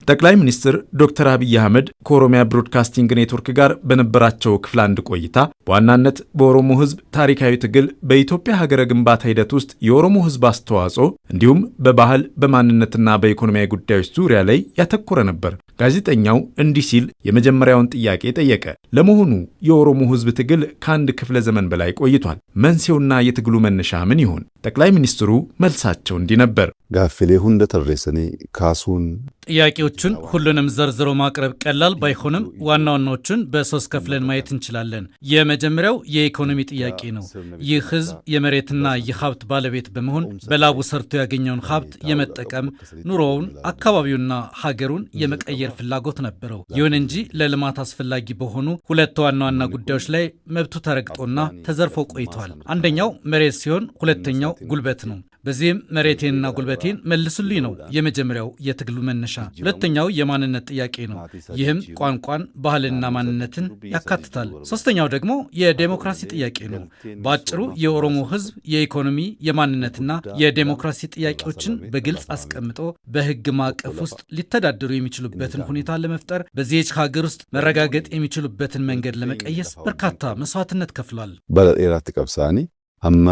ጠቅላይ ሚኒስትር ዶክተር አብይ አህመድ ከኦሮሚያ ብሮድካስቲንግ ኔትወርክ ጋር በነበራቸው ክፍል አንድ ቆይታ በዋናነት በኦሮሞ ሕዝብ ታሪካዊ ትግል በኢትዮጵያ ሀገረ ግንባታ ሂደት ውስጥ የኦሮሞ ሕዝብ አስተዋጽኦ እንዲሁም በባህል በማንነትና በኢኮኖሚያዊ ጉዳዮች ዙሪያ ላይ ያተኮረ ነበር። ጋዜጠኛው እንዲህ ሲል የመጀመሪያውን ጥያቄ ጠየቀ። ለመሆኑ የኦሮሞ ሕዝብ ትግል ከአንድ ክፍለ ዘመን በላይ ቆይቷል። መንስኤውና የትግሉ መነሻ ምን ይሆን? ጠቅላይ ሚኒስትሩ መልሳቸው እንዲህ ነበር። ጋፍሌ ሁንደ ተረሰኔ ካሱን ጥያቄዎቹን ሁሉንም ዘርዝሮ ማቅረብ ቀላል ባይሆንም ዋና ዋናዎቹን በሶስት ከፍለን ማየት እንችላለን። የመጀመሪያው የኢኮኖሚ ጥያቄ ነው። ይህ ህዝብ የመሬትና የሀብት ባለቤት በመሆን በላቡ ሰርቶ ያገኘውን ሀብት የመጠቀም ኑሮውን፣ አካባቢውና ሀገሩን የመቀየር ፍላጎት ነበረው። ይሁን እንጂ ለልማት አስፈላጊ በሆኑ ሁለት ዋና ዋና ጉዳዮች ላይ መብቱ ተረግጦና ተዘርፎ ቆይቷል። አንደኛው መሬት ሲሆን ሁለተኛው ጉልበት ነው። በዚህም መሬቴንና ጉልበቴን መልሱልኝ ነው የመጀመሪያው የትግሉ መነሻ። ሁለተኛው የማንነት ጥያቄ ነው። ይህም ቋንቋን፣ ባህልና ማንነትን ያካትታል። ሶስተኛው ደግሞ የዴሞክራሲ ጥያቄ ነው። በአጭሩ የኦሮሞ ህዝብ የኢኮኖሚ የማንነትና የዴሞክራሲ ጥያቄዎችን በግልጽ አስቀምጦ በህግ ማዕቀፍ ውስጥ ሊተዳደሩ የሚችሉበትን ሁኔታ ለመፍጠር በዚህች ሀገር ውስጥ መረጋገጥ የሚችሉበትን መንገድ ለመቀየስ በርካታ መስዋዕትነት ከፍሏል። በለጤራት ቀብሳኒ አማ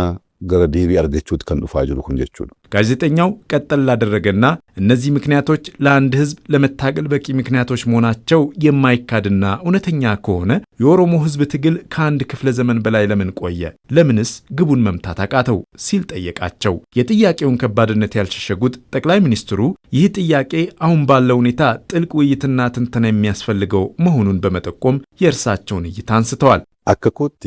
ገረዲቢ አርገቹት ከንዱፋ ጅሩ ኩንጀቹ ነው። ጋዜጠኛው ቀጠል ላደረገና እነዚህ ምክንያቶች ለአንድ ህዝብ ለመታገል በቂ ምክንያቶች መሆናቸው የማይካድና እውነተኛ ከሆነ የኦሮሞ ህዝብ ትግል ከአንድ ክፍለ ዘመን በላይ ለምን ቆየ? ለምንስ ግቡን መምታት አቃተው? ሲል ጠየቃቸው። የጥያቄውን ከባድነት ያልሸሸጉት ጠቅላይ ሚኒስትሩ ይህ ጥያቄ አሁን ባለው ሁኔታ ጥልቅ ውይይትና ትንተና የሚያስፈልገው መሆኑን በመጠቆም የእርሳቸውን እይታ አንስተዋል። አከኮቲ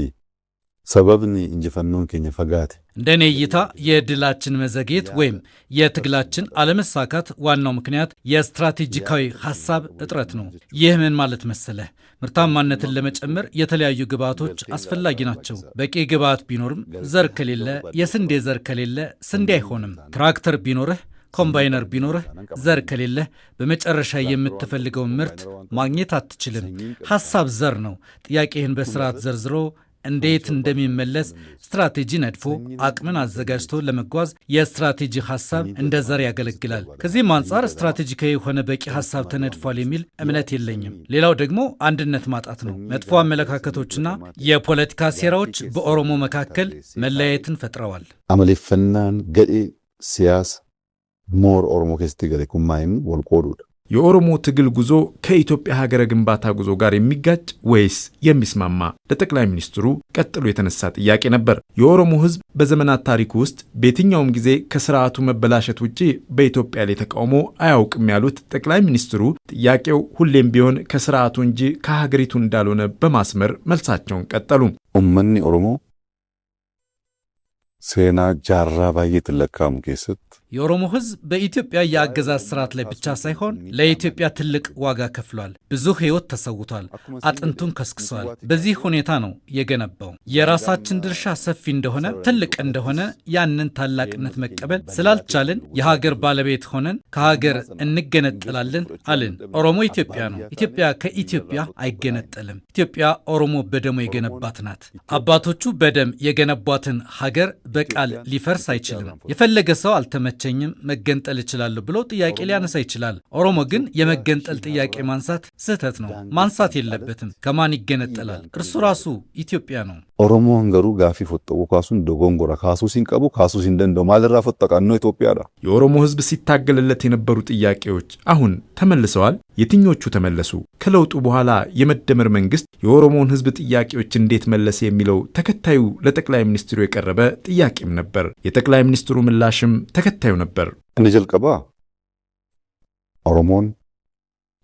ሰበብኒ እንጀፈኖን ከኛ ፈጋት እንደኔ እይታ የድላችን መዘግየት ወይም የትግላችን አለመሳካት ዋናው ምክንያት የስትራቴጂካዊ ሐሳብ እጥረት ነው። ይህ ምን ማለት መሰለህ? ምርታማነትን ለመጨመር የተለያዩ ግብዓቶች አስፈላጊ ናቸው። በቂ ግብዓት ቢኖርም ዘር ከሌለ፣ የስንዴ ዘር ከሌለ ስንዴ አይሆንም። ትራክተር ቢኖርህ፣ ኮምባይነር ቢኖርህ፣ ዘር ከሌለህ በመጨረሻ የምትፈልገውን ምርት ማግኘት አትችልም። ሐሳብ ዘር ነው። ጥያቄህን በስርዓት ዘርዝሮ እንዴት እንደሚመለስ ስትራቴጂ ነድፎ አቅምን አዘጋጅቶ ለመጓዝ የስትራቴጂ ሐሳብ እንደ ዘር ያገለግላል። ከዚህም አንጻር ስትራቴጂካዊ የሆነ በቂ ሐሳብ ተነድፏል የሚል እምነት የለኝም። ሌላው ደግሞ አንድነት ማጣት ነው። መጥፎ አመለካከቶችና የፖለቲካ ሴራዎች በኦሮሞ መካከል መለያየትን ፈጥረዋል። አመሌፈናን ገዴ ሲያስ ሞር ኦሮሞ ከስቲ ገሬ ኩማይም ወልቆዱድ የኦሮሞ ትግል ጉዞ ከኢትዮጵያ ሀገረ ግንባታ ጉዞ ጋር የሚጋጭ ወይስ የሚስማማ? ለጠቅላይ ሚኒስትሩ ቀጥሎ የተነሳ ጥያቄ ነበር። የኦሮሞ ሕዝብ በዘመናት ታሪኩ ውስጥ በየትኛውም ጊዜ ከስርዓቱ መበላሸት ውጪ በኢትዮጵያ ላይ ተቃውሞ አያውቅም ያሉት ጠቅላይ ሚኒስትሩ ጥያቄው ሁሌም ቢሆን ከስርዓቱ እንጂ ከሀገሪቱ እንዳልሆነ በማስመር መልሳቸውን ቀጠሉ። ኡመኒ ኦሮሞ ሴና ጃራ ባየት ለካም ኬስት የኦሮሞ ህዝብ በኢትዮጵያ የአገዛዝ ስርዓት ላይ ብቻ ሳይሆን ለኢትዮጵያ ትልቅ ዋጋ ከፍሏል። ብዙ ህይወት ተሰውቷል። አጥንቱን ከስክሷል። በዚህ ሁኔታ ነው የገነባው። የራሳችን ድርሻ ሰፊ እንደሆነ፣ ትልቅ እንደሆነ ያንን ታላቅነት መቀበል ስላልቻልን የሀገር ባለቤት ሆነን ከሀገር እንገነጠላለን አልን። ኦሮሞ ኢትዮጵያ ነው። ኢትዮጵያ ከኢትዮጵያ አይገነጠልም። ኢትዮጵያ ኦሮሞ በደሙ የገነባት ናት። አባቶቹ በደም የገነቧትን ሀገር በቃል ሊፈርስ አይችልም። የፈለገ ሰው አልተመቸኝም መገንጠል እችላለሁ ብሎ ጥያቄ ሊያነሳ ይችላል። ኦሮሞ ግን የመገንጠል ጥያቄ ማንሳት ስህተት ነው። ማንሳት የለበትም። ከማን ይገነጠላል? እርሱ ራሱ ኢትዮጵያ ነው። ኦሮሞ አንገሩ ጋፊ ፎጠው ካሱን ደጎንጎራ ካሱ ሲንቀቡ ካሱ ሲንደንደው ማለራ ፎጠቃን ነው ኢትዮጵያ ዳ የኦሮሞ ህዝብ ሲታገልለት የነበሩ ጥያቄዎች አሁን ተመልሰዋል። የትኞቹ ተመለሱ? ከለውጡ በኋላ የመደመር መንግስት የኦሮሞን ህዝብ ጥያቄዎች እንዴት መለሰ የሚለው ተከታዩ ለጠቅላይ ሚኒስትሩ የቀረበ ጥያቄም ነበር። የጠቅላይ ሚኒስትሩ ምላሽም ተከታዩ ነበር። እንጀልቀባ ኦሮሞን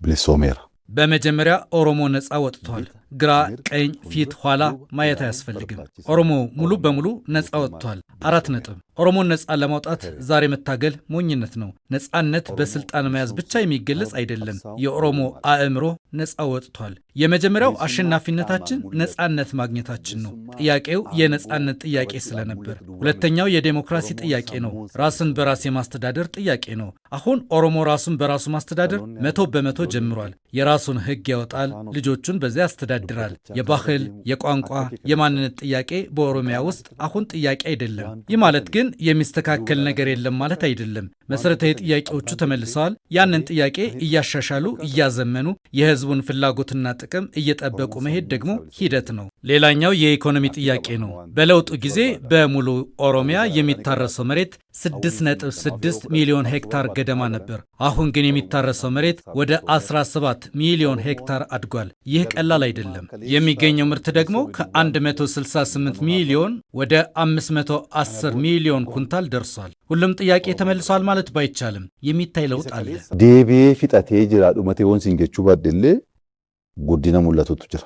ብሊሶሜራ በመጀመሪያ ኦሮሞ ነፃ ወጥቷል። ግራ፣ ቀኝ፣ ፊት፣ ኋላ ማየት አያስፈልግም። ኦሮሞ ሙሉ በሙሉ ነፃ ወጥቷል። 4 ነጥብ። ኦሮሞን ነፃ ለማውጣት ዛሬ መታገል ሞኝነት ነው። ነፃነት በስልጣን መያዝ ብቻ የሚገለጽ አይደለም። የኦሮሞ አእምሮ ነፃ ወጥቷል። የመጀመሪያው አሸናፊነታችን ነፃነት ማግኘታችን ነው። ጥያቄው የነፃነት ጥያቄ ስለነበር። ሁለተኛው የዴሞክራሲ ጥያቄ ነው። ራስን በራስ የማስተዳደር ጥያቄ ነው። አሁን ኦሮሞ ራሱን በራሱ ማስተዳደር 100% ጀምሯል። የራሱን ህግ ያወጣል። ልጆቹን በዚያ ያስተዳድራል። ያስተዳድራል። የባህል፣ የቋንቋ፣ የማንነት ጥያቄ በኦሮሚያ ውስጥ አሁን ጥያቄ አይደለም። ይህ ማለት ግን የሚስተካከል ነገር የለም ማለት አይደለም። መሰረታዊ ጥያቄዎቹ ተመልሰዋል። ያንን ጥያቄ እያሻሻሉ እያዘመኑ የህዝቡን ፍላጎትና ጥቅም እየጠበቁ መሄድ ደግሞ ሂደት ነው። ሌላኛው የኢኮኖሚ ጥያቄ ነው። በለውጡ ጊዜ በሙሉ ኦሮሚያ የሚታረሰው መሬት 6.6 ሚሊዮን ሄክታር ገደማ ነበር። አሁን ግን የሚታረሰው መሬት ወደ 17 ሚሊዮን ሄክታር አድጓል። ይህ ቀላል አይደለም። የሚገኘው ምርት ደግሞ ከ168 ሚሊዮን ወደ 510 ሚሊዮን ኩንታል ደርሷል። ሁሉም ጥያቄ ተመልሷል ማለት ባይቻልም የሚታይ ለውጥ አለ። ዴቤ ፊጣቴ ጅራ ዱመቴ ወንሲን ጀቹ ባደለ ጉዲና ሙላቶቱ ጅራ